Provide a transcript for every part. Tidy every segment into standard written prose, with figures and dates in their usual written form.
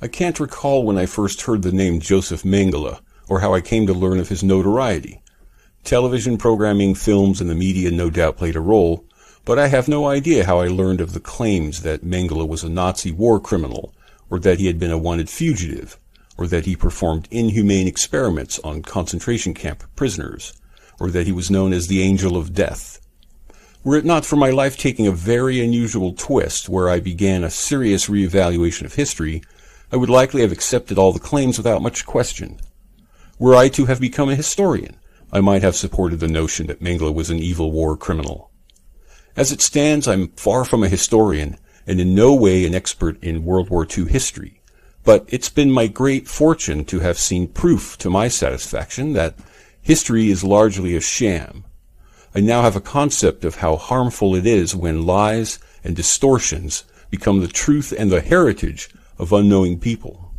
I can't recall when I first heard the name Josef Mengele, or how I came to learn of his notoriety. Television programming, films, and the media no doubt played a role, but I have no idea how I learned of the claims that Mengele was a Nazi war criminal, or that he had been a wanted fugitive, or that he performed inhumane experiments on concentration camp prisoners, or that he was known as the Angel of Death. Were it not for my life taking a very unusual twist where I began a serious reevaluation of history, I would likely have accepted all the claims without much question. Were I to have become a historian, I might have supported the notion that Mengele was an evil war criminal. As it stands, I'm far from a historian, and in no way an expert in World War II history, but it's been my great fortune to have seen proof to my satisfaction that history is largely a sham. I now have a concept of how harmful it is when lies and distortions become the truth and the heritage of unknowing people.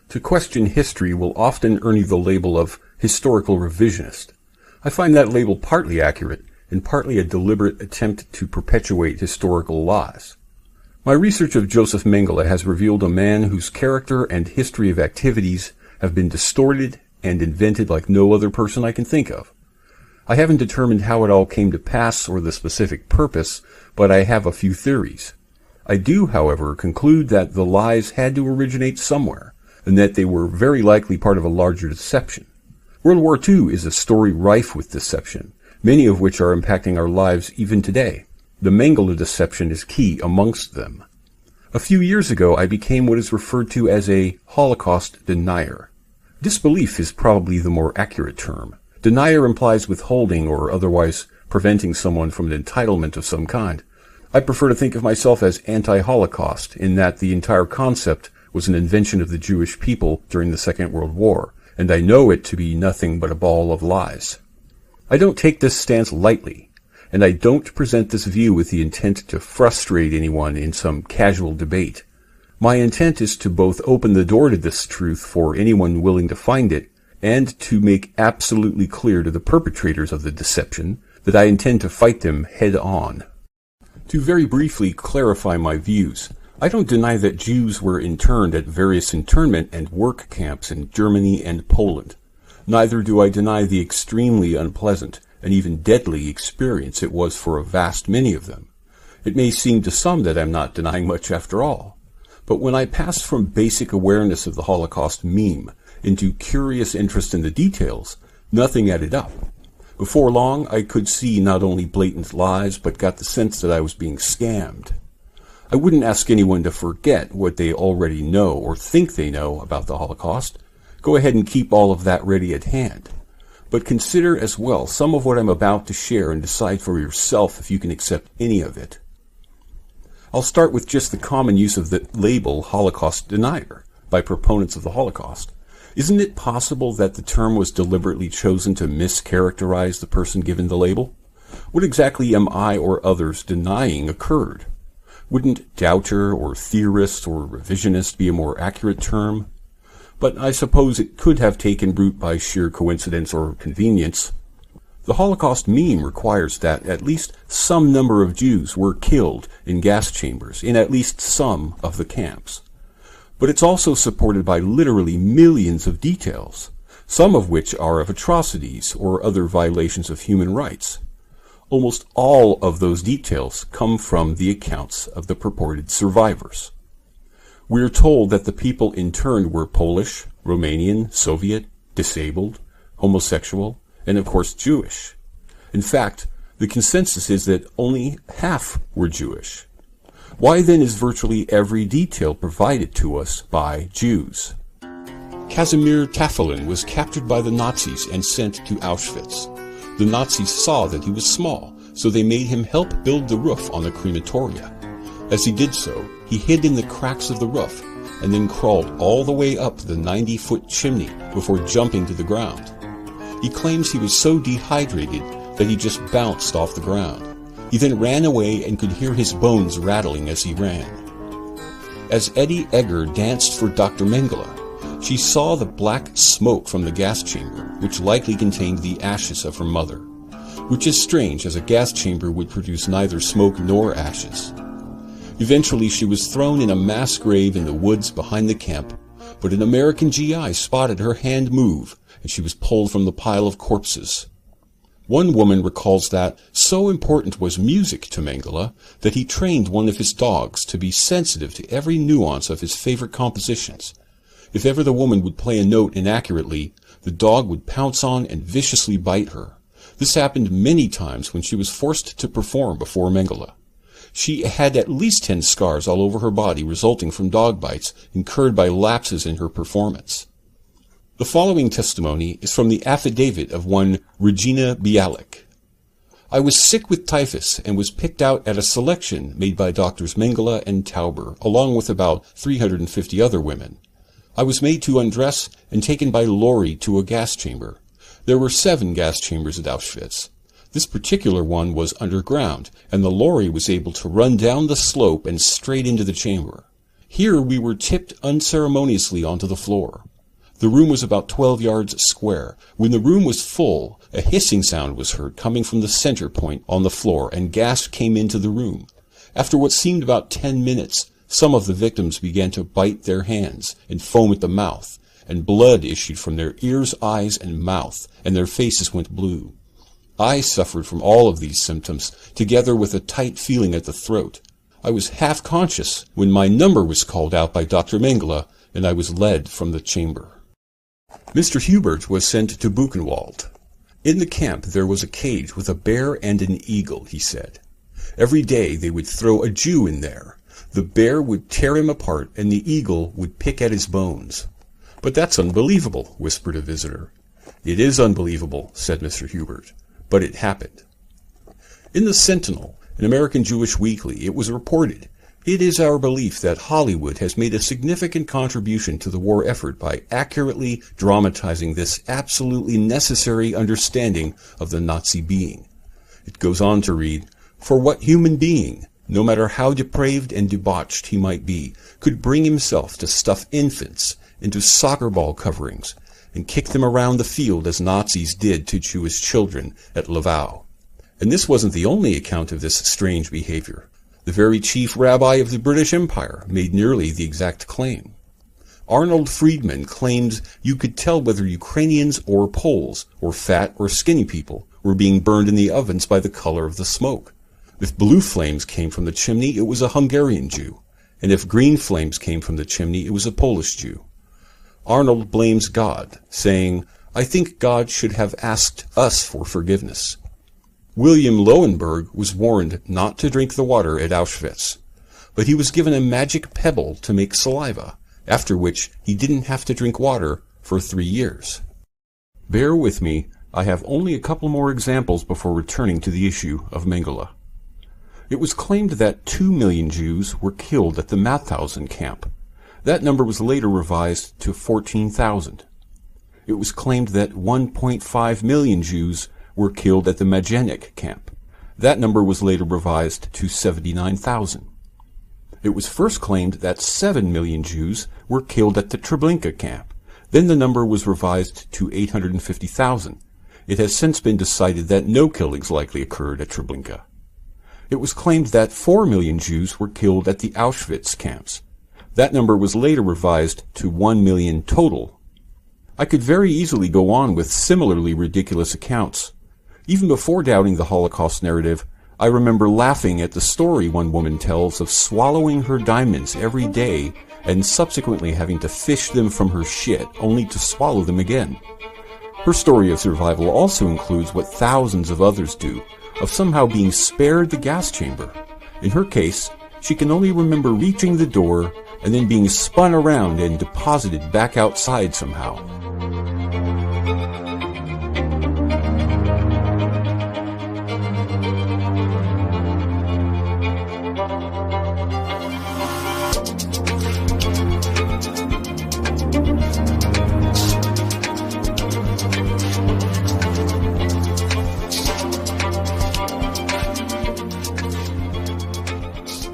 To question history will often earn you the label of historical revisionist. I find that label partly accurate and partly a deliberate attempt to perpetuate historical lies. My research of Josef Mengele has revealed a man whose character and history of activities have been distorted and invented like no other person I can think of. I haven't determined how it all came to pass or the specific purpose, but I have a few theories. I do, however, conclude that the lies had to originate somewhere, and that they were very likely part of a larger deception. World War II is a story rife with deception, many of which are impacting our lives even today. The Mengele deception is key amongst them. A few years ago, I became what is referred to as a Holocaust denier. Disbelief is probably the more accurate term. Denier implies withholding or otherwise preventing someone from an entitlement of some kind. I prefer to think of myself as anti-Holocaust, in that the entire concept was an invention of the Jewish people during the Second World War, and I know it to be nothing but a ball of lies. I don't take this stance lightly, and I don't present this view with the intent to frustrate anyone in some casual debate. My intent is to both open the door to this truth for anyone willing to find it, and to make absolutely clear to the perpetrators of the deception that I intend to fight them head on. To very briefly clarify my views, I don't deny that Jews were interned at various internment and work camps in Germany and Poland. Neither do I deny the extremely unpleasant and even deadly experience it was for a vast many of them. It may seem to some that I'm not denying much after all. But when I passed from basic awareness of the Holocaust meme into curious interest in the details, nothing added up. Before long, I could see not only blatant lies, but got the sense that I was being scammed. I wouldn't ask anyone to forget what they already know or think they know about the Holocaust. Go ahead and keep all of that ready at hand. But consider as well some of what I'm about to share and decide for yourself if you can accept any of it. I'll start with just the common use of the label Holocaust denier by proponents of the Holocaust. Isn't it possible that the term was deliberately chosen to mischaracterize the person given the label? What exactly am I or others denying occurred? Wouldn't doubter or theorist or revisionist be a more accurate term? But I suppose it could have taken root by sheer coincidence or convenience. The Holocaust meme requires that at least some number of Jews were killed in gas chambers in at least some of the camps. But it's also supported by literally millions of details, some of which are of atrocities or other violations of human rights. Almost all of those details come from the accounts of the purported survivors. We're told that the people interned were Polish, Romanian, Soviet, disabled, homosexual, and of course Jewish. In fact, the consensus is that only half were Jewish. Why then is virtually every detail provided to us by Jews? Casimir Tafelin was captured by the Nazis and sent to Auschwitz. The Nazis saw that he was small, so they made him help build the roof on the crematoria. As he did so, he hid in the cracks of the roof and then crawled all the way up the 90-foot chimney before jumping to the ground. He claims he was so dehydrated that he just bounced off the ground. He then ran away and could hear his bones rattling as he ran. As Eddie Egger danced for Dr. Mengele, she saw the black smoke from the gas chamber, which likely contained the ashes of her mother, which is strange as a gas chamber would produce neither smoke nor ashes. Eventually she was thrown in a mass grave in the woods behind the camp, but an American GI spotted her hand move, and she was pulled from the pile of corpses. One woman recalls that so important was music to Mengele that he trained one of his dogs to be sensitive to every nuance of his favorite compositions. If ever the woman would play a note inaccurately, the dog would pounce on and viciously bite her. This happened many times when she was forced to perform before Mengele. She had at least 10 scars all over her body resulting from dog bites incurred by lapses in her performance. The following testimony is from the affidavit of one Regina Bialik. I was sick with typhus and was picked out at a selection made by Doctors Mengele and Tauber, along with about 350 other women. I was made to undress and taken by lorry to a gas chamber. There were 7 gas chambers at Auschwitz. This particular one was underground, and the lorry was able to run down the slope and straight into the chamber. Here we were tipped unceremoniously onto the floor. The room was about 12 yards square. When the room was full, a hissing sound was heard coming from the center point on the floor, and gas came into the room. After what seemed about 10 minutes, some of the victims began to bite their hands and foam at the mouth, and blood issued from their ears, eyes, and mouth, and their faces went blue. I suffered from all of these symptoms, together with a tight feeling at the throat. I was half conscious when my number was called out by Dr. Mengele, and I was led from the chamber. Mr. Hubert was sent to Buchenwald. In the camp there was a cage with a bear and an eagle, he said. Every day they would throw a Jew in there. The bear would tear him apart, and the eagle would pick at his bones. But that's unbelievable, whispered a visitor. It is unbelievable, said Mr. Hubert, but it happened. In the Sentinel, an American Jewish weekly, it was reported, "It is our belief that Hollywood has made a significant contribution to the war effort by accurately dramatizing this absolutely necessary understanding of the Nazi being." It goes on to read, "For what human being, no matter how depraved and debauched he might be, could bring himself to stuff infants into soccer ball coverings and kick them around the field as Nazis did to Jewish children at Lavau?" And this wasn't the only account of this strange behavior. The very chief rabbi of the British Empire made nearly the exact claim. Arnold Friedman claims you could tell whether Ukrainians or Poles, or fat or skinny people, were being burned in the ovens by the color of the smoke. If blue flames came from the chimney, it was a Hungarian Jew, and if green flames came from the chimney, it was a Polish Jew. Arnold blames God, saying, "I think God should have asked us for forgiveness." William Lowenberg was warned not to drink the water at Auschwitz, but he was given a magic pebble to make saliva, after which he didn't have to drink water for 3 years. Bear with me, I have only a couple more examples before returning to the issue of Mengele. It was claimed that 2 million Jews were killed at the Mauthausen camp. That number was later revised to 14,000. It was claimed that 1.5 million Jews were killed at the Majdanek camp. That number was later revised to 79,000. It was first claimed that 7 million Jews were killed at the Treblinka camp. Then the number was revised to 850,000. It has since been decided that no killings likely occurred at Treblinka. It was claimed that 4 million Jews were killed at the Auschwitz camps. That number was later revised to 1 million total. I could very easily go on with similarly ridiculous accounts. Even before doubting the Holocaust narrative, I remember laughing at the story one woman tells of swallowing her diamonds every day and subsequently having to fish them from her shit only to swallow them again. Her story of survival also includes what thousands of others do, of somehow being spared the gas chamber. In her case, she can only remember reaching the door and then being spun around and deposited back outside somehow.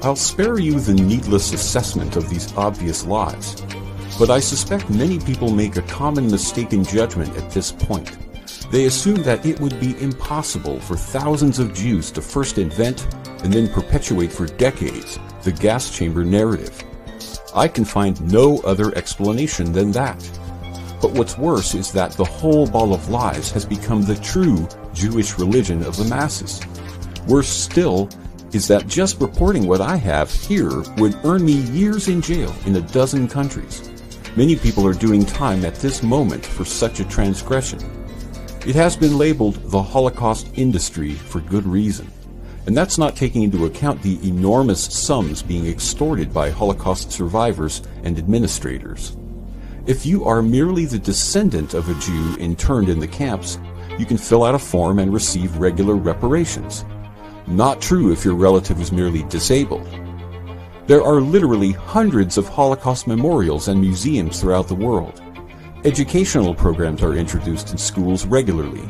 I'll spare you the needless assessment of these obvious lies, but I suspect many people make a common mistaken judgment at this point. They assume that it would be impossible for thousands of Jews to first invent and then perpetuate for decades the gas chamber narrative. I can find no other explanation than that. But what's worse is that the whole ball of lies has become the true Jewish religion of the masses. Worse still is that just reporting what I have here would earn me years in jail in 12 countries. Many people are doing time at this moment for such a transgression. It has been labeled the Holocaust industry for good reason. And that's not taking into account the enormous sums being extorted by Holocaust survivors and administrators. If you are merely the descendant of a Jew interned in the camps, you can fill out a form and receive regular reparations. Not true if your relative was merely disabled. There are literally hundreds of Holocaust memorials and museums throughout the world. Educational programs are introduced in schools regularly.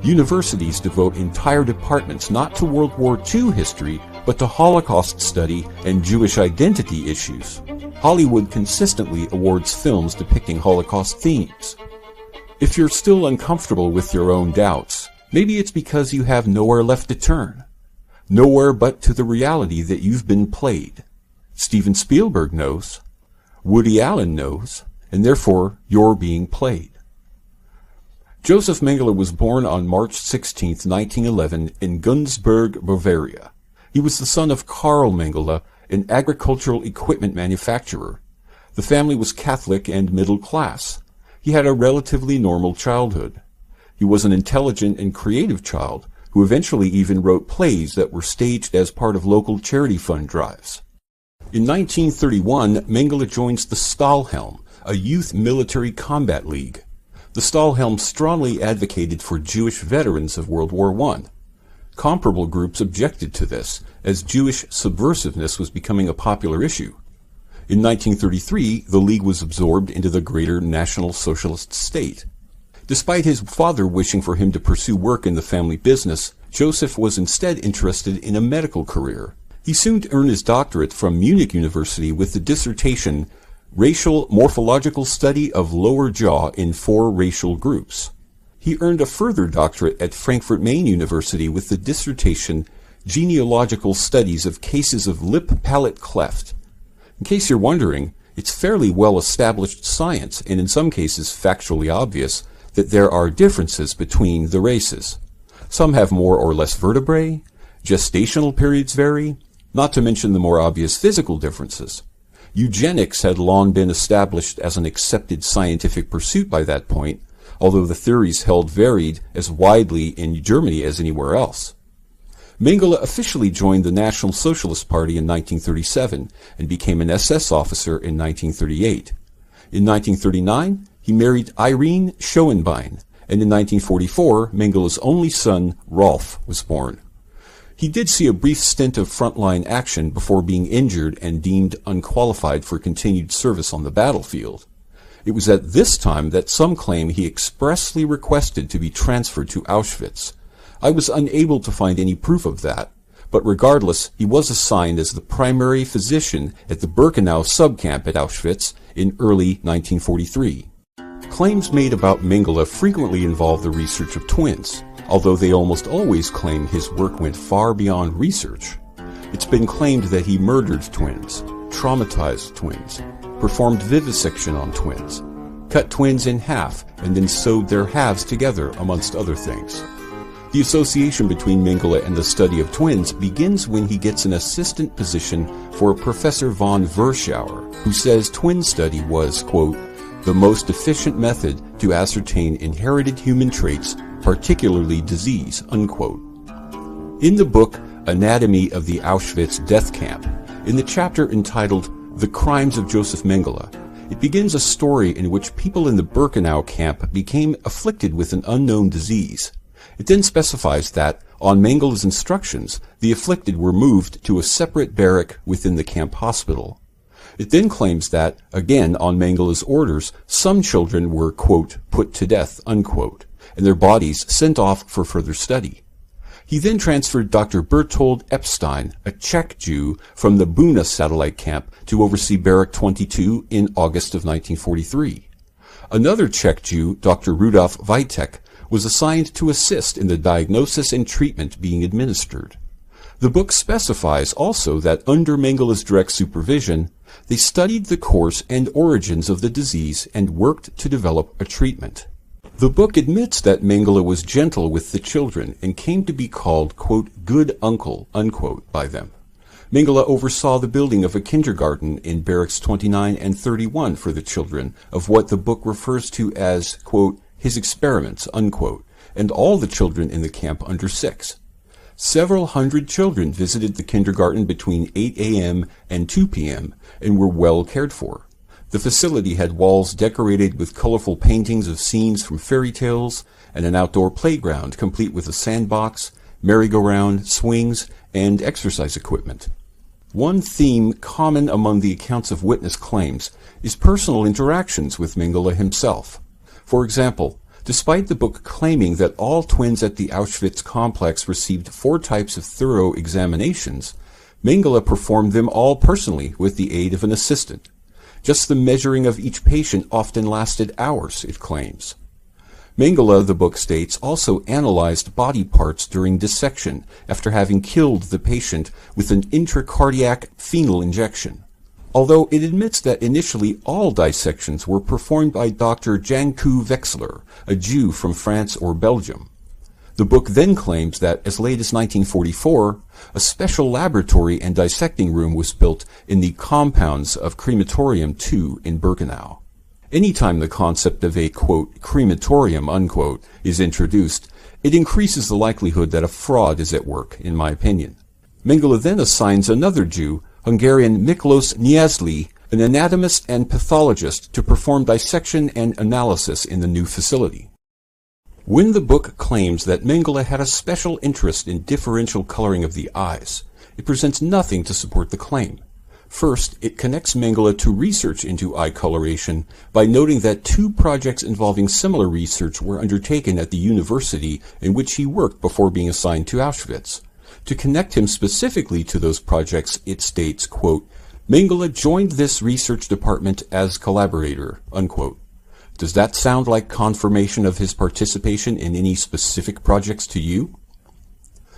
Universities devote entire departments not to World War II history, but to Holocaust study and Jewish identity issues. Hollywood consistently awards films depicting Holocaust themes. If you're still uncomfortable with your own doubts, maybe it's because you have nowhere left to turn. Nowhere but to the reality that you've been played. Steven Spielberg knows. Woody Allen knows. And therefore, you're being played. Josef Mengele was born on March 16, 1911, in Günzburg, Bavaria. He was the son of Karl Mengele, an agricultural equipment manufacturer. The family was Catholic and middle class. He had a relatively normal childhood. He was an intelligent and creative child who eventually even wrote plays that were staged as part of local charity fund drives. In 1931, Mengele joins the Stahlhelm, a youth military combat league. The Stahlhelm strongly advocated for Jewish veterans of World War I. Comparable groups objected to this, as Jewish subversiveness was becoming a popular issue. In 1933, the League was absorbed into the greater National Socialist state. Despite his father wishing for him to pursue work in the family business, Joseph was instead interested in a medical career. He soon earned his doctorate from Munich University with the dissertation Racial Morphological Study of Lower Jaw in 4 Racial Groups. He earned a further doctorate at Frankfurt Main University with the dissertation Genealogical Studies of Cases of Lip-Palate Cleft. In case you're wondering, it's fairly well-established science, and in some cases factually obvious, that there are differences between the races. Some have more or less vertebrae, gestational periods vary, not to mention the more obvious physical differences. Eugenics had long been established as an accepted scientific pursuit by that point, although the theories held varied as widely in Germany as anywhere else. Mengele officially joined the National Socialist Party in 1937 and became an SS officer in 1938. In 1939, he married Irene Schoenbein, and in 1944, Mengele's only son, Rolf, was born. He did see a brief stint of frontline action before being injured and deemed unqualified for continued service on the battlefield. It was at this time that some claim he expressly requested to be transferred to Auschwitz. I was unable to find any proof of that, but regardless, he was assigned as the primary physician at the Birkenau subcamp at Auschwitz in early 1943. Claims made about Mengele frequently involve the research of twins, although they almost always claim his work went far beyond research. It's been claimed that he murdered twins, traumatized twins, performed vivisection on twins, cut twins in half, and then sewed their halves together, amongst other things. The association between Mengele and the study of twins begins when he gets an assistant position for Professor von Virchow, who says twin study was, quote, the most efficient method to ascertain inherited human traits, particularly disease, unquote. In the book Anatomy of the Auschwitz Death Camp, in the chapter entitled The Crimes of Josef Mengele, it begins a story in which people in the Birkenau camp became afflicted with an unknown disease. It then specifies that, on Mengele's instructions, the afflicted were moved to a separate barrack within the camp hospital. It then claims that, again on Mengele's orders, some children were, quote, put to death, unquote, and their bodies sent off for further study. He then transferred Dr. Bertold Epstein, a Czech Jew, from the Buna satellite camp to oversee Barrack 22 in August of 1943. Another Czech Jew, Dr. Rudolf Witek, was assigned to assist in the diagnosis and treatment being administered. The book specifies also that under Mengele's direct supervision, they studied the course and origins of the disease and worked to develop a treatment. The book admits that Mengele was gentle with the children and came to be called, quote, good uncle, unquote, by them. Mengele oversaw the building of a kindergarten in Barracks 29 and 31 for the children of what the book refers to as, quote, his experiments, unquote, and all the children in the camp under 6. Several hundred children visited the kindergarten between 8 a.m. and 2 p.m. and were well cared for. The facility had walls decorated with colorful paintings of scenes from fairy tales and an outdoor playground complete with a sandbox, merry-go-round, swings, and exercise equipment. One theme common among the accounts of witness claims is personal interactions with Mengele himself. For example, despite the book claiming that all twins at the Auschwitz complex received 4 types of thorough examinations, Mengele performed them all personally with the aid of an assistant. Just the measuring of each patient often lasted hours, it claims. Mengele, the book states, also analyzed body parts during dissection after having killed the patient with an intracardiac phenol injection. Although it admits that initially all dissections were performed by Dr. Janku Wexler, a Jew from France or Belgium. The book then claims that as late as 1944, a special laboratory and dissecting room was built in the compounds of Crematorium II in Birkenau. Anytime the concept of a, quote, crematorium, unquote, is introduced, it increases the likelihood that a fraud is at work, in my opinion. Mengele then assigns another Jew, Hungarian Miklos Nyazli, an anatomist and pathologist, to perform dissection and analysis in the new facility. When the book claims that Mengele had a special interest in differential coloring of the eyes, it presents nothing to support the claim. First, it connects Mengele to research into eye coloration by noting that 2 projects involving similar research were undertaken at the university in which he worked before being assigned to Auschwitz. To connect him specifically to those projects, it states, quote, Mengele joined this research department as collaborator, unquote. Does that sound like confirmation of his participation in any specific projects to you?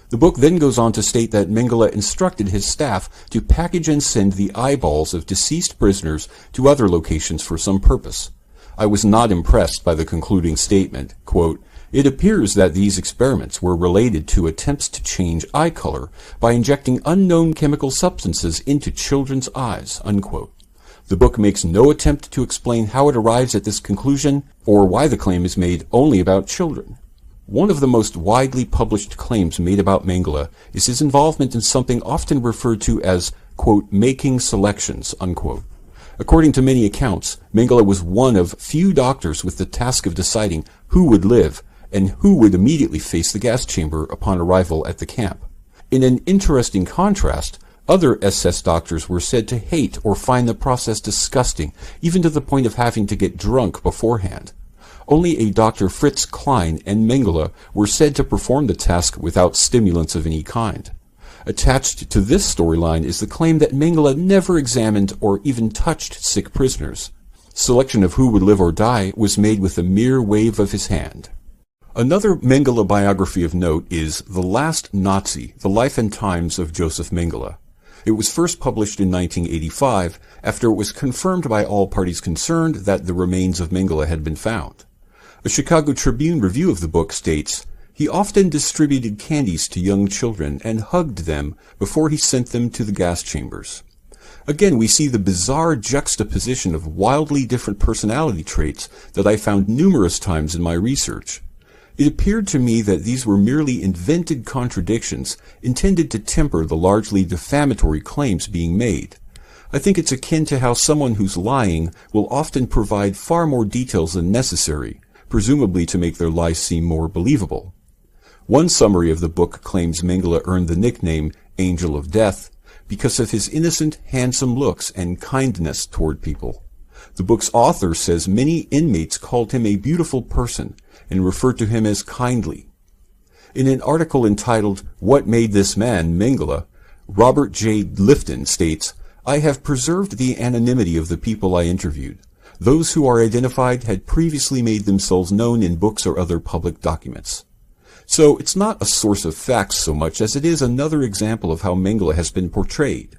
The book then goes on to state that Mengele instructed his staff to package and send the eyeballs of deceased prisoners to other locations for some purpose. I was not impressed by the concluding statement, quote, it appears that these experiments were related to attempts to change eye color by injecting unknown chemical substances into children's eyes, unquote. The book makes no attempt to explain how it arrives at this conclusion or why the claim is made only about children. One of the most widely published claims made about Mengele is his involvement in something often referred to as, quote, making selections, unquote. According to many accounts, Mengele was one of few doctors with the task of deciding who would live and who would immediately face the gas chamber upon arrival at the camp. In an interesting contrast, other SS doctors were said to hate or find the process disgusting, even to the point of having to get drunk beforehand. Only a Dr. Fritz Klein and Mengele were said to perform the task without stimulants of any kind. Attached to this storyline is the claim that Mengele never examined or even touched sick prisoners. Selection of who would live or die was made with a mere wave of his hand. Another Mengele biography of note is The Last Nazi, The Life and Times of Josef Mengele. It was first published in 1985 after it was confirmed by all parties concerned that the remains of Mengele had been found. A Chicago Tribune review of the book states, he often distributed candies to young children and hugged them before he sent them to the gas chambers. Again, we see the bizarre juxtaposition of wildly different personality traits that I found numerous times in my research. It appeared to me that these were merely invented contradictions intended to temper the largely defamatory claims being made. I think it's akin to how someone who's lying will often provide far more details than necessary, presumably to make their lies seem more believable. One summary of the book claims Mengele earned the nickname Angel of Death because of his innocent, handsome looks and kindness toward people. The book's author says many inmates called him a beautiful person and referred to him as kindly. In an article entitled, What Made This Man, Mengele, Robert J. Lifton states, I have preserved the anonymity of the people I interviewed. Those who are identified had previously made themselves known in books or other public documents. So it's not a source of facts so much as it is another example of how Mengele has been portrayed.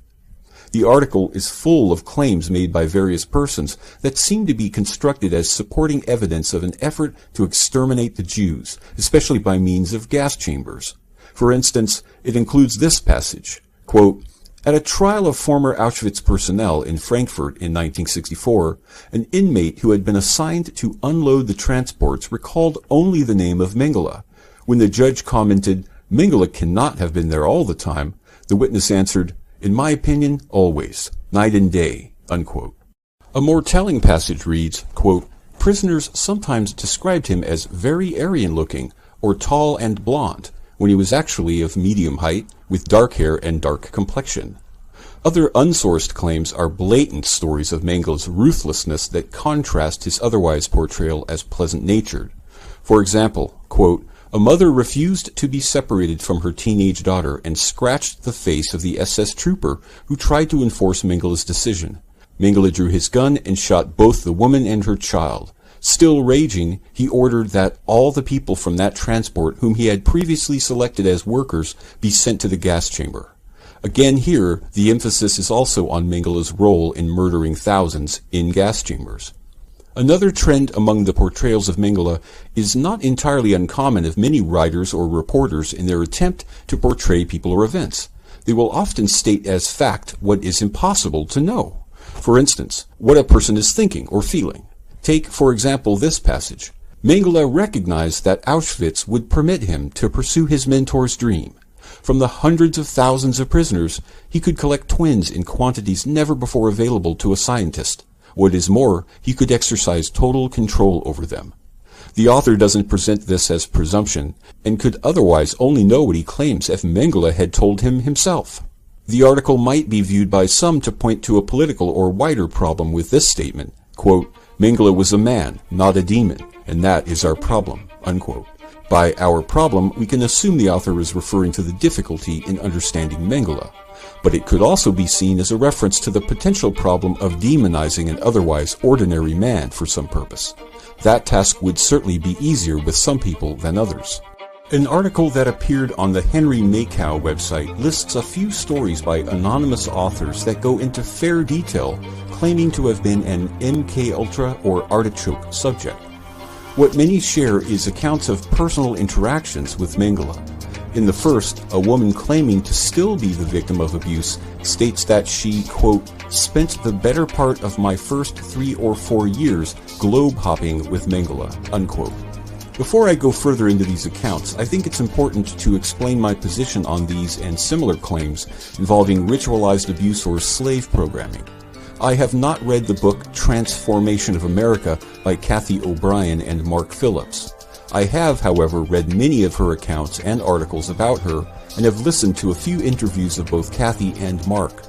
The article is full of claims made by various persons that seem to be constructed as supporting evidence of an effort to exterminate the Jews, especially by means of gas chambers. For instance, it includes this passage, quote, "At a trial of former Auschwitz personnel in Frankfurt in 1964, an inmate who had been assigned to unload the transports recalled only the name of Mengele. When the judge commented, 'Mengele cannot have been there all the time,' the witness answered, 'In my opinion, always, night and day,' unquote." A more telling passage reads, quote, "Prisoners sometimes described him as very Aryan-looking or tall and blond, when he was actually of medium height, with dark hair and dark complexion." Other unsourced claims are blatant stories of Mengele's ruthlessness that contrast his otherwise portrayal as pleasant-natured. For example, quote, "A mother refused to be separated from her teenage daughter and scratched the face of the SS trooper who tried to enforce Mengele's decision. Mengele drew his gun and shot both the woman and her child. Still raging, he ordered that all the people from that transport whom he had previously selected as workers be sent to the gas chamber." Again here, the emphasis is also on Mengele's role in murdering thousands in gas chambers. Another trend among the portrayals of Mengele is not entirely uncommon of many writers or reporters in their attempt to portray people or events. They will often state as fact what is impossible to know. For instance, what a person is thinking or feeling. Take, for example, this passage. Mengele recognized that Auschwitz would permit him to pursue his mentor's dream. From the hundreds of thousands of prisoners, he could collect twins in quantities never before available to a scientist. What is more, he could exercise total control over them. The author doesn't present this as presumption, and could otherwise only know what he claims if Mengele had told him himself. The article might be viewed by some to point to a political or wider problem with this statement, quote, "Mengele was a man, not a demon, and that is our problem," unquote. By our problem, we can assume the author is referring to the difficulty in understanding Mengele, but it could also be seen as a reference to the potential problem of demonizing an otherwise ordinary man for some purpose. That task would certainly be easier with some people than others. An article that appeared on the Henry Makow website lists a few stories by anonymous authors that go into fair detail, claiming to have been an MKUltra or artichoke subject. What many share is accounts of personal interactions with Mengele. In the first, a woman claiming to still be the victim of abuse states that she, quote, "spent the better part of my first 3 or 4 years globe-hopping with Mengele," unquote. Before I go further into these accounts, I think it's important to explain my position on these and similar claims involving ritualized abuse or slave programming. I have not read the book Transformation of America by Kathy O'Brien and Mark Phillips. I have, however, read many of her accounts and articles about her and have listened to a few interviews of both Kathy and Mark.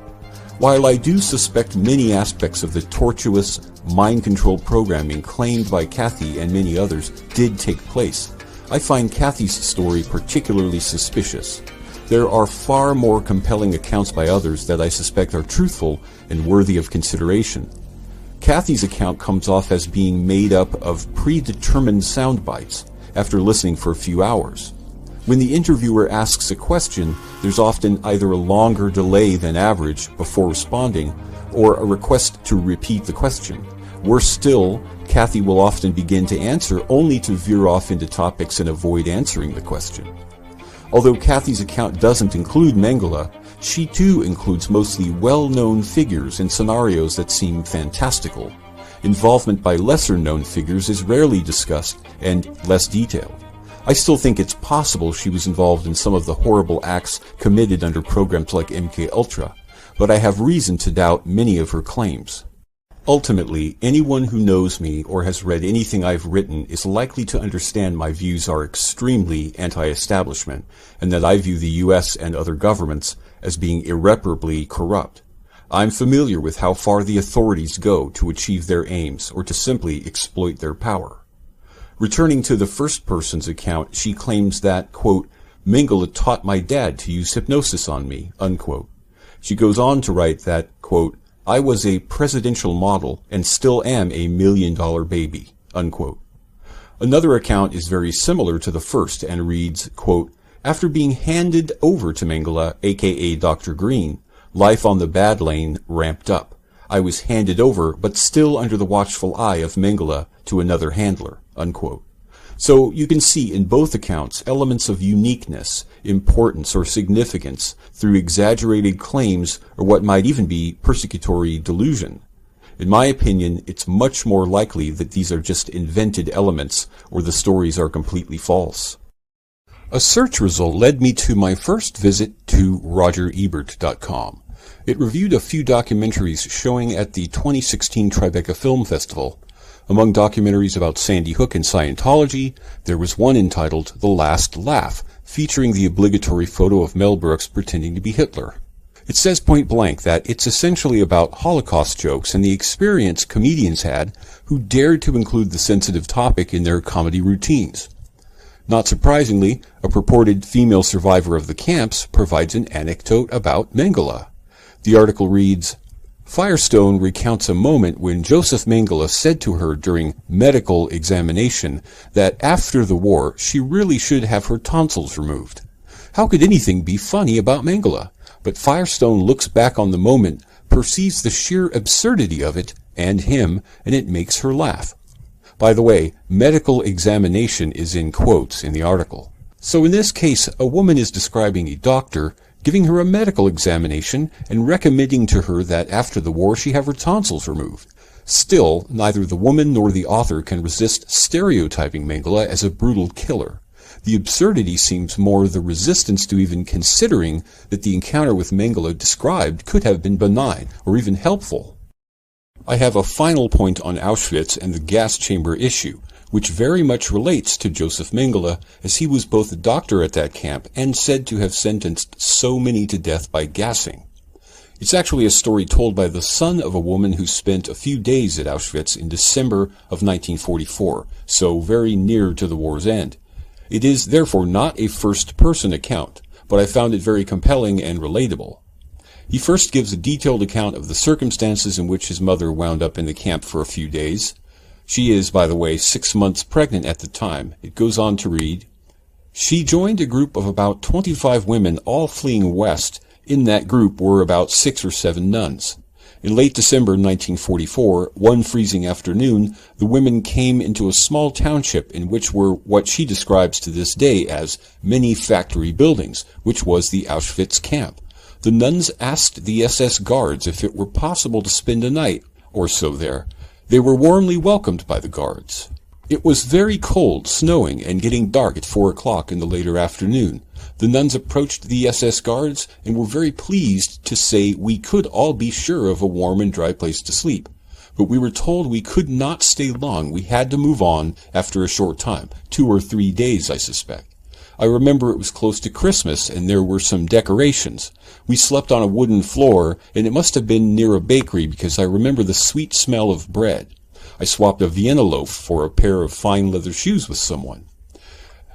While I do suspect many aspects of the tortuous, mind-controlled programming claimed by Kathy and many others did take place, I find Kathy's story particularly suspicious. There are far more compelling accounts by others that I suspect are truthful and worthy of consideration. Kathy's account comes off as being made up of predetermined sound bites after listening for a few hours. When the interviewer asks a question, there's often either a longer delay than average before responding, or a request to repeat the question. Worse still, Kathy will often begin to answer only to veer off into topics and avoid answering the question. Although Kathy's account doesn't include Mengele, she too includes mostly well-known figures and scenarios that seem fantastical. Involvement by lesser-known figures is rarely discussed and less detailed. I still think it's possible she was involved in some of the horrible acts committed under programs like MKUltra, but I have reason to doubt many of her claims. Ultimately, anyone who knows me or has read anything I've written is likely to understand my views are extremely anti-establishment, and that I view the U.S. and other governments as being irreparably corrupt. I'm familiar with how far the authorities go to achieve their aims or to simply exploit their power. Returning to the first person's account, she claims that, quote, "Mengele taught my dad to use hypnosis on me," unquote. She goes on to write that, quote, "I was a presidential model and still am a $1 million baby," unquote. Another account is very similar to the first and reads, quote, "After being handed over to Mengele, aka Dr. Green, life on the bad lane ramped up. I was handed over, but still under the watchful eye of Mengele, to another handler," unquote. So you can see in both accounts elements of uniqueness, importance, or significance through exaggerated claims or what might even be persecutory delusion. In my opinion, it's much more likely that these are just invented elements or the stories are completely false. A search result led me to my first visit to RogerEbert.com. It reviewed a few documentaries showing at the 2016 Tribeca Film Festival. Among documentaries about Sandy Hook and Scientology, there was one entitled The Last Laugh, featuring the obligatory photo of Mel Brooks pretending to be Hitler. It says point blank that it's essentially about Holocaust jokes and the experience comedians had who dared to include the sensitive topic in their comedy routines. Not surprisingly, a purported female survivor of the camps provides an anecdote about Mengele. The article reads, "Firestone recounts a moment when Josef Mengele said to her during medical examination that after the war she really should have her tonsils removed. How could anything be funny about Mengele? But Firestone looks back on the moment, perceives the sheer absurdity of it and him, and it makes her laugh." By the way, medical examination is in quotes in the article. So in this case, a woman is describing a doctor giving her a medical examination and recommending to her that after the war she have her tonsils removed. Still, neither the woman nor the author can resist stereotyping Mengele as a brutal killer. The absurdity seems more the resistance to even considering that the encounter with Mengele described could have been benign or even helpful. I have a final point on Auschwitz and the gas chamber issue, which very much relates to Josef Mengele, as he was both a doctor at that camp and said to have sentenced so many to death by gassing. It's actually a story told by the son of a woman who spent a few days at Auschwitz in December of 1944, so very near to the war's end. It is therefore not a first-person account, but I found it very compelling and relatable. He first gives a detailed account of the circumstances in which his mother wound up in the camp for a few days. She is, by the way, 6 months pregnant at the time. It goes on to read, "She joined a group of about 25 women all fleeing west. In that group were about 6 or 7 nuns. In late December 1944, one freezing afternoon, the women came into a small township in which were what she describes to this day as many factory buildings, which was the Auschwitz camp. The nuns asked the SS guards if it were possible to spend a night or so there. They were warmly welcomed by the guards. It was very cold, snowing, and getting dark at 4 o'clock in the later afternoon. The nuns approached the SS guards and were very pleased to say we could all be sure of a warm and dry place to sleep. But we were told we could not stay long. We had to move on after a short time, 2 or 3 days, I suspect. I remember it was close to Christmas and there were some decorations. We slept on a wooden floor, and it must have been near a bakery because I remember the sweet smell of bread. I swapped a Vienna loaf for a pair of fine leather shoes with someone.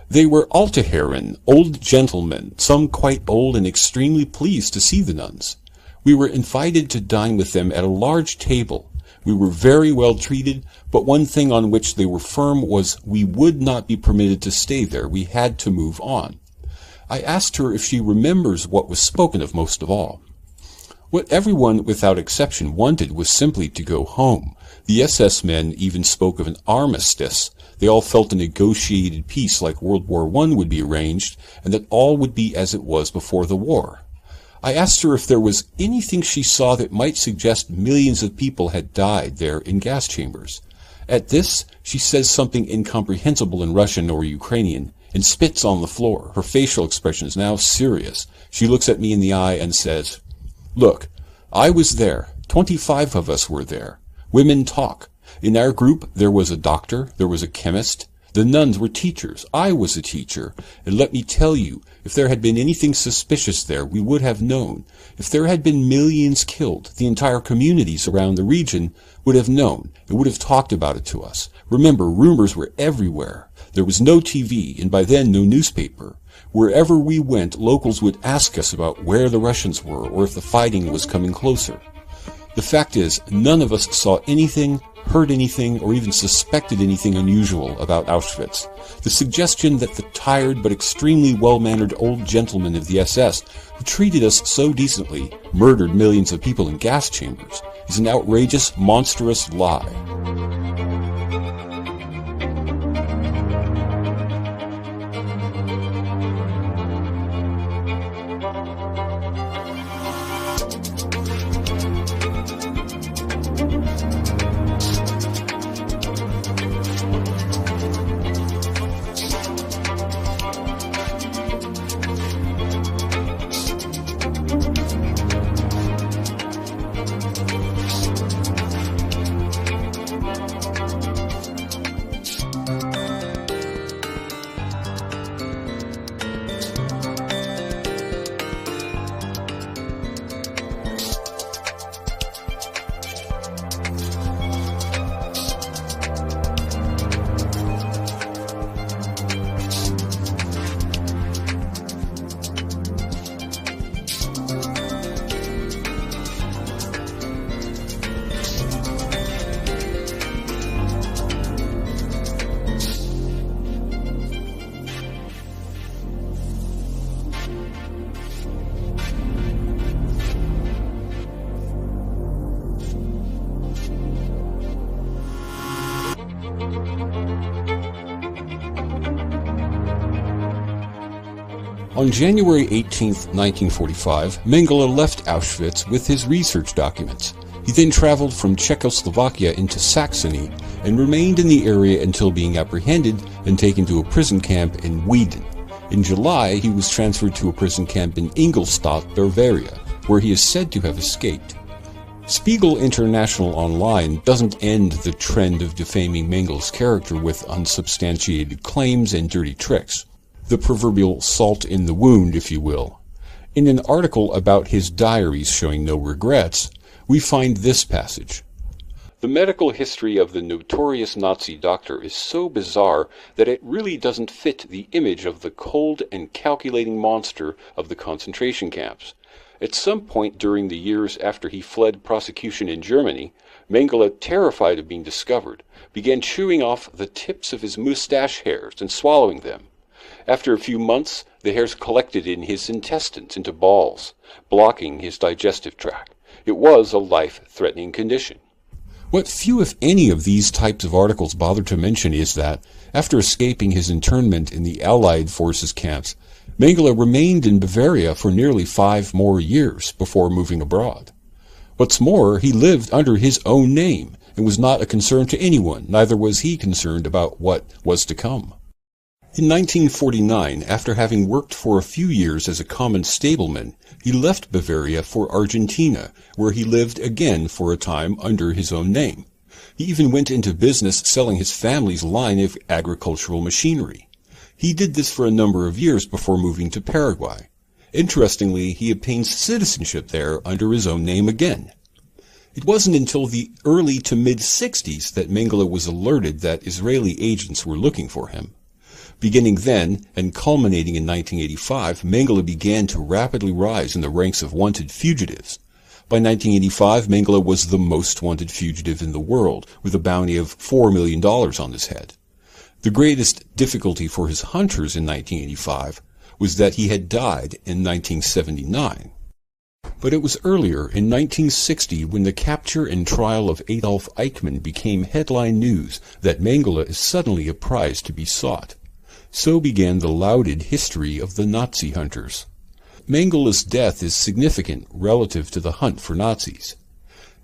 They were alte Herren, old gentlemen, some quite old and extremely pleased to see the nuns. We were invited to dine with them at a large table. We were very well treated, but one thing on which they were firm was we would not be permitted to stay there. We had to move on. I asked her if she remembers what was spoken of most of all. What everyone, without exception, wanted was simply to go home. The SS men even spoke of an armistice. They all felt a negotiated peace like World War I would be arranged, and that all would be as it was before the war. I asked her if there was anything she saw that might suggest millions of people had died there in gas chambers. At this, she says something incomprehensible in Russian or Ukrainian, and spits on the floor. Her facial expression is now serious. She looks at me in the eye and says, "Look, I was there. 25 of us were there. Women talk. In our group there was a doctor, there was a chemist. The nuns were teachers. I was a teacher. And let me tell you, if there had been anything suspicious there, we would have known. If there had been millions killed, the entire communities around the region would have known and would have talked about it to us. Remember, rumors were everywhere. There was no TV, and by then no newspaper. Wherever we went, locals would ask us about where the Russians were or if the fighting was coming closer. The fact is, none of us saw anything, heard anything, or even suspected anything unusual about Auschwitz. The suggestion that the tired but extremely well-mannered old gentleman of the SS, who treated us so decently, murdered millions of people in gas chambers, is an outrageous, monstrous lie. On January 18, 1945, Mengele left Auschwitz with his research documents. He then traveled from Czechoslovakia into Saxony and remained in the area until being apprehended and taken to a prison camp in Weiden. In July, he was transferred to a prison camp in Ingolstadt, Bavaria, where he is said to have escaped. Spiegel International Online doesn't end the trend of defaming Mengele's character with unsubstantiated claims and dirty tricks. The proverbial salt in the wound, if you will. In an article about his diaries showing no regrets, we find this passage. The medical history of the notorious Nazi doctor is so bizarre that it really doesn't fit the image of the cold and calculating monster of the concentration camps. At some point during the years after he fled prosecution in Germany, Mengele, terrified of being discovered, began chewing off the tips of his mustache hairs and swallowing them. After a few months, the hairs collected in his intestines into balls, blocking his digestive tract. It was a life-threatening condition. What few, if any, of these types of articles bother to mention is that, after escaping his internment in the Allied forces camps, Mengele remained in Bavaria for nearly 5 more years before moving abroad. What's more, he lived under his own name and was not a concern to anyone, neither was he concerned about what was to come. In 1949, after having worked for a few years as a common stableman, he left Bavaria for Argentina, where he lived again for a time under his own name. He even went into business selling his family's line of agricultural machinery. He did this for a number of years before moving to Paraguay. Interestingly, he obtained citizenship there under his own name again. It wasn't until the early to mid-60s that Mengele was alerted that Israeli agents were looking for him. Beginning then, and culminating in 1985, Mengele began to rapidly rise in the ranks of wanted fugitives. By 1985, Mengele was the most wanted fugitive in the world, with a bounty of $4 million on his head. The greatest difficulty for his hunters in 1985 was that he had died in 1979. But it was earlier, in 1960, when the capture and trial of Adolf Eichmann became headline news, that Mengele is suddenly a prize to be sought. So began the lauded history of the Nazi hunters. Mengele's death is significant relative to the hunt for Nazis.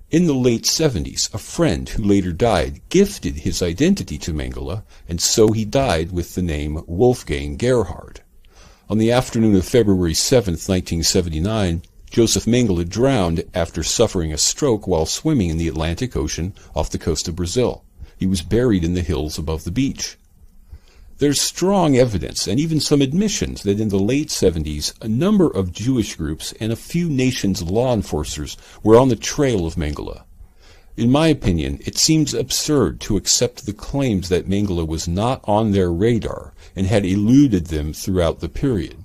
In the late 70s, a friend who later died gifted his identity to Mengele, and so he died with the name Wolfgang Gerhard. On the afternoon of February 7, 1979, Josef Mengele drowned after suffering a stroke while swimming in the Atlantic Ocean off the coast of Brazil. He was buried in the hills above the beach. There's strong evidence and even some admissions that in the late 70s, a number of Jewish groups and a few nations' law enforcers were on the trail of Mengele. In my opinion, it seems absurd to accept the claims that Mengele was not on their radar and had eluded them throughout the period.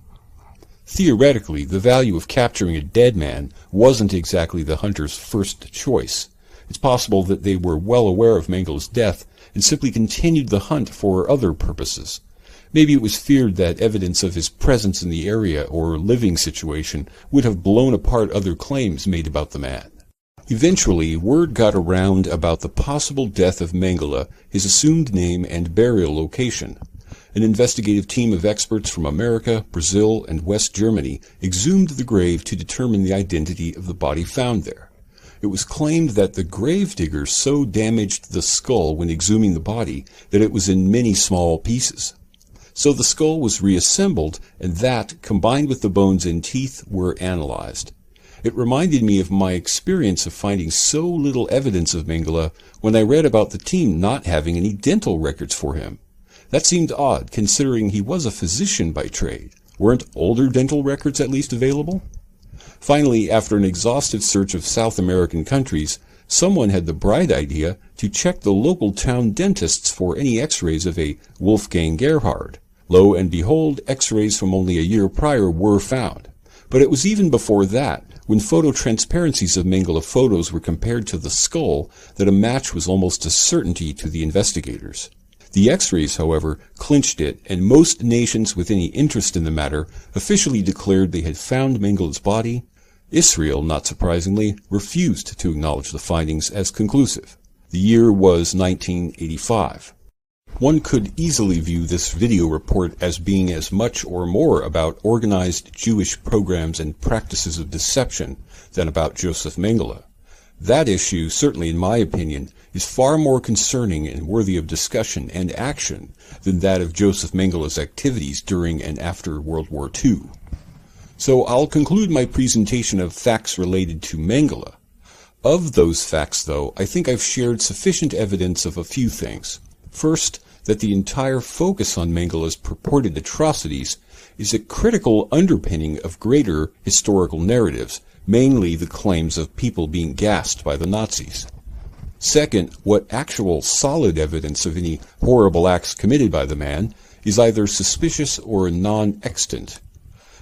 Theoretically, the value of capturing a dead man wasn't exactly the hunter's first choice. It's possible that they were well aware of Mengele's death and simply continued the hunt for other purposes. Maybe it was feared that evidence of his presence in the area or living situation would have blown apart other claims made about the man. Eventually, word got around about the possible death of Mengele, his assumed name, and burial location. An investigative team of experts from America, Brazil, and West Germany exhumed the grave to determine the identity of the body found there. It was claimed that the gravedigger so damaged the skull when exhuming the body that it was in many small pieces. So the skull was reassembled, and that, combined with the bones and teeth, were analyzed. It reminded me of my experience of finding so little evidence of Mengele when I read about the team not having any dental records for him. That seemed odd, considering he was a physician by trade. Weren't older dental records at least available? Finally, after an exhaustive search of South American countries, someone had the bright idea to check the local town dentists for any x-rays of a Wolfgang Gerhard. Lo and behold, x-rays from only a year prior were found. But it was even before that, when phototransparencies of Mengele photos were compared to the skull, that a match was almost a certainty to the investigators. The x-rays, however, clinched it, and most nations with any interest in the matter officially declared they had found Mengele's body. Israel, not surprisingly, refused to acknowledge the findings as conclusive. The year was 1985. One could easily view this video report as being as much or more about organized Jewish programs and practices of deception than about Josef Mengele. That issue, certainly in my opinion, is far more concerning and worthy of discussion and action than that of Josef Mengele's activities during and after World War II. So I'll conclude my presentation of facts related to Mengele. Of those facts, though, I think I've shared sufficient evidence of a few things. First, that the entire focus on Mengele's purported atrocities is a critical underpinning of greater historical narratives, mainly the claims of people being gassed by the Nazis. Second, what actual solid evidence of any horrible acts committed by the man is either suspicious or non-extant.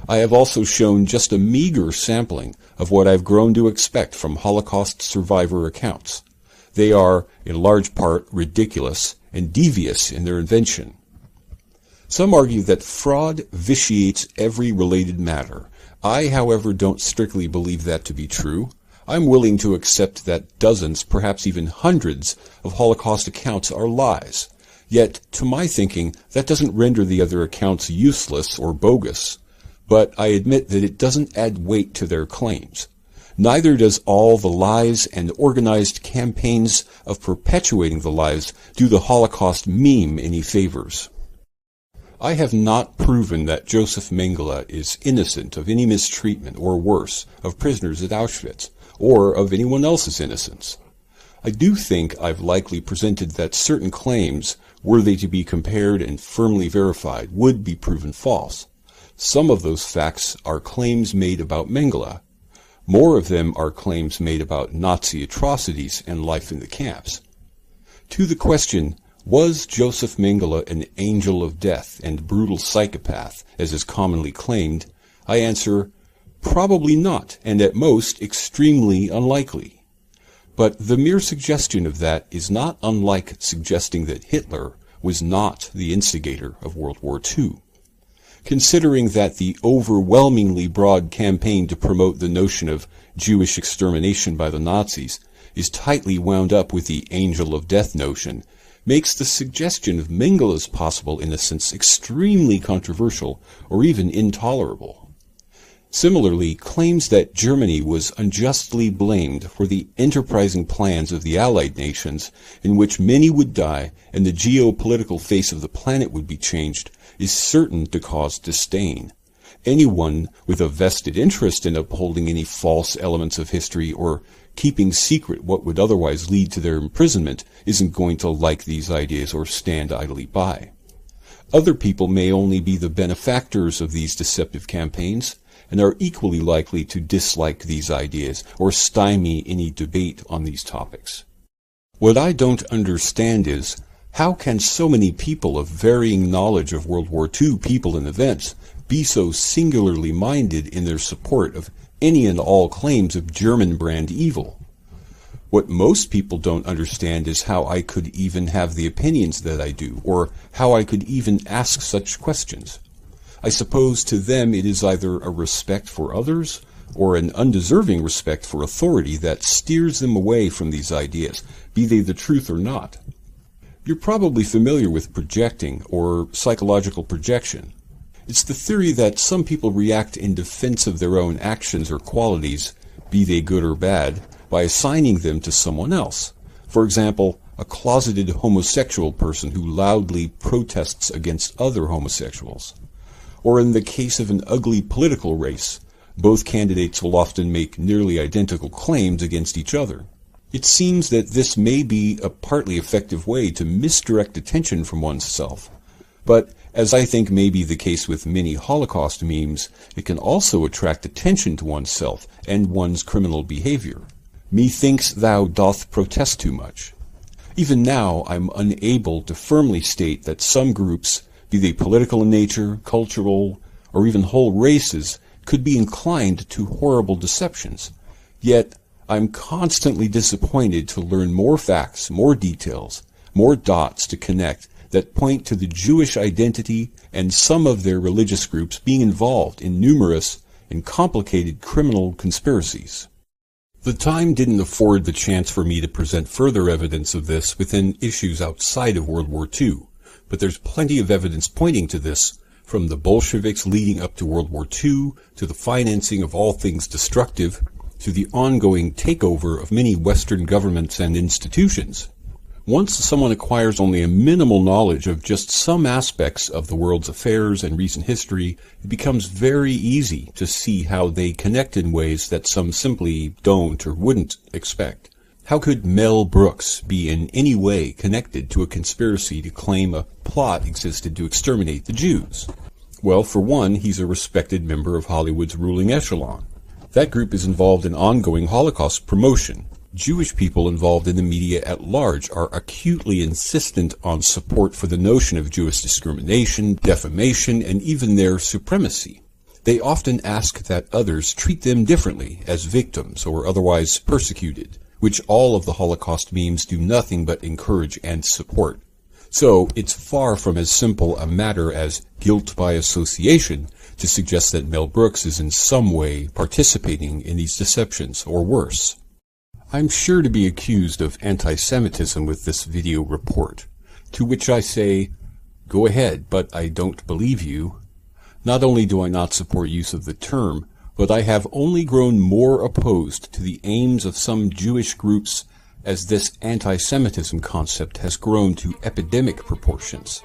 I have also shown just a meager sampling of what I've grown to expect from Holocaust survivor accounts. They are, in large part, ridiculous and devious in their invention. Some argue that fraud vitiates every related matter. I, however, don't strictly believe that to be true. I'm willing to accept that dozens, perhaps even hundreds, of Holocaust accounts are lies. Yet, to my thinking, that doesn't render the other accounts useless or bogus. But I admit that it doesn't add weight to their claims. Neither does all the lies and organized campaigns of perpetuating the lies do the Holocaust meme any favors. I have not proven that Josef Mengele is innocent of any mistreatment or worse of prisoners at Auschwitz, or of anyone else's innocence. I do think I've likely presented that certain claims, were they to be compared and firmly verified, would be proven false. Some of those facts are claims made about Mengele. More of them are claims made about Nazi atrocities and life in the camps. To the question, was Josef Mengele an angel of death and brutal psychopath, as is commonly claimed, I answer, probably not, and at most extremely unlikely. But the mere suggestion of that is not unlike suggesting that Hitler was not the instigator of World War II. Considering that the overwhelmingly broad campaign to promote the notion of Jewish extermination by the Nazis is tightly wound up with the angel of death notion, makes the suggestion of Mengele's possible innocence extremely controversial or even intolerable. Similarly, claims that Germany was unjustly blamed for the enterprising plans of the Allied nations in which many would die and the geopolitical face of the planet would be changed is certain to cause disdain. Anyone with a vested interest in upholding any false elements of history or keeping secret what would otherwise lead to their imprisonment isn't going to like these ideas or stand idly by. Other people may only be the benefactors of these deceptive campaigns and are equally likely to dislike these ideas or stymie any debate on these topics. What I don't understand is, how can so many people of varying knowledge of World War II people and events be so singularly minded in their support of any and all claims of German brand evil? What most people don't understand is how I could even have the opinions that I do, or how I could even ask such questions. I suppose to them it is either a respect for others, or an undeserving respect for authority that steers them away from these ideas, be they the truth or not. You're probably familiar with projecting, or psychological projection. It's the theory that some people react in defense of their own actions or qualities, be they good or bad, by assigning them to someone else. For example, a closeted homosexual person who loudly protests against other homosexuals. Or in the case of an ugly political race, both candidates will often make nearly identical claims against each other. It seems that this may be a partly effective way to misdirect attention from oneself. But, as I think may be the case with many Holocaust memes, it can also attract attention to oneself and one's criminal behavior. Methinks thou doth protest too much. Even now, I'm unable to firmly state that some groups, be they political in nature, cultural, or even whole races, could be inclined to horrible deceptions. Yet, I'm constantly disappointed to learn more facts, more details, more dots to connect that point to the Jewish identity and some of their religious groups being involved in numerous and complicated criminal conspiracies. The time didn't afford the chance for me to present further evidence of this within issues outside of World War II, but there's plenty of evidence pointing to this, from the Bolsheviks leading up to World War II, to the financing of all things destructive, to the ongoing takeover of many Western governments and institutions. Once someone acquires only a minimal knowledge of just some aspects of the world's affairs and recent history, it becomes very easy to see how they connect in ways that some simply don't or wouldn't expect. How could Mel Brooks be in any way connected to a conspiracy to claim a plot existed to exterminate the Jews? Well, for one, he's a respected member of Hollywood's ruling echelon. That group is involved in ongoing Holocaust promotion. Jewish people involved in the media at large are acutely insistent on support for the notion of Jewish discrimination, defamation, and even their supremacy. They often ask that others treat them differently, as victims or otherwise persecuted, which all of the Holocaust memes do nothing but encourage and support. So it's far from as simple a matter as guilt by association to suggest that Mel Brooks is in some way participating in these deceptions, or worse. I'm sure to be accused of anti-Semitism with this video report, to which I say, go ahead, but I don't believe you. Not only do I not support use of the term, but I have only grown more opposed to the aims of some Jewish groups as this anti-Semitism concept has grown to epidemic proportions.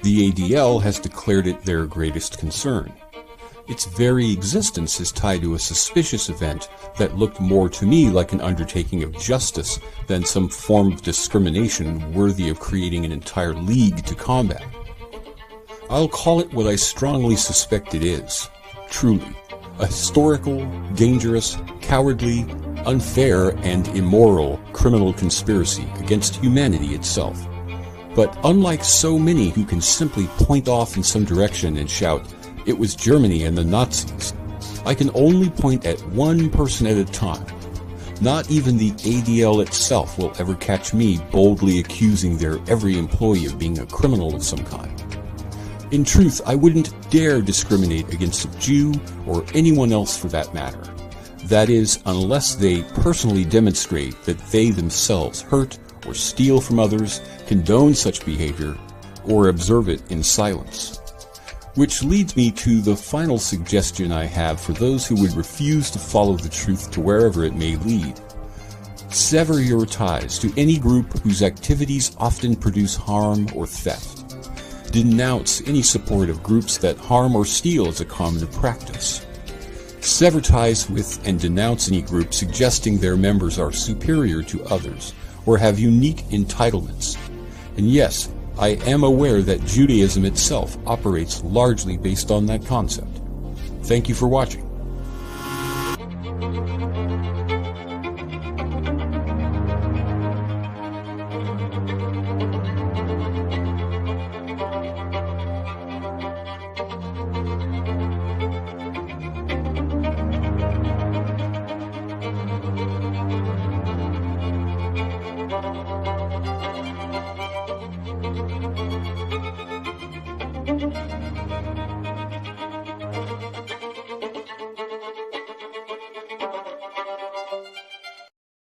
The ADL has declared it their greatest concern. Its very existence is tied to a suspicious event that looked more to me like an undertaking of justice than some form of discrimination worthy of creating an entire league to combat. I'll call it what I strongly suspect it is, truly, a historical, dangerous, cowardly, unfair, and immoral criminal conspiracy against humanity itself. But unlike so many who can simply point off in some direction and shout, "It was Germany and the Nazis," I can only point at one person at a time. Not even the ADL itself will ever catch me boldly accusing their every employee of being a criminal of some kind. In truth, I wouldn't dare discriminate against a Jew or anyone else for that matter. That is, unless they personally demonstrate that they themselves hurt or steal from others, condone such behavior, or observe it in silence. Which leads me to the final suggestion I have for those who would refuse to follow the truth to wherever it may lead. Sever your ties to any group whose activities often produce harm or theft. Denounce any support of groups that harm or steal as a common practice. Sever ties with and denounce any group suggesting their members are superior to others or have unique entitlements. And yes, I am aware that Judaism itself operates largely based on that concept. Thank you for watching.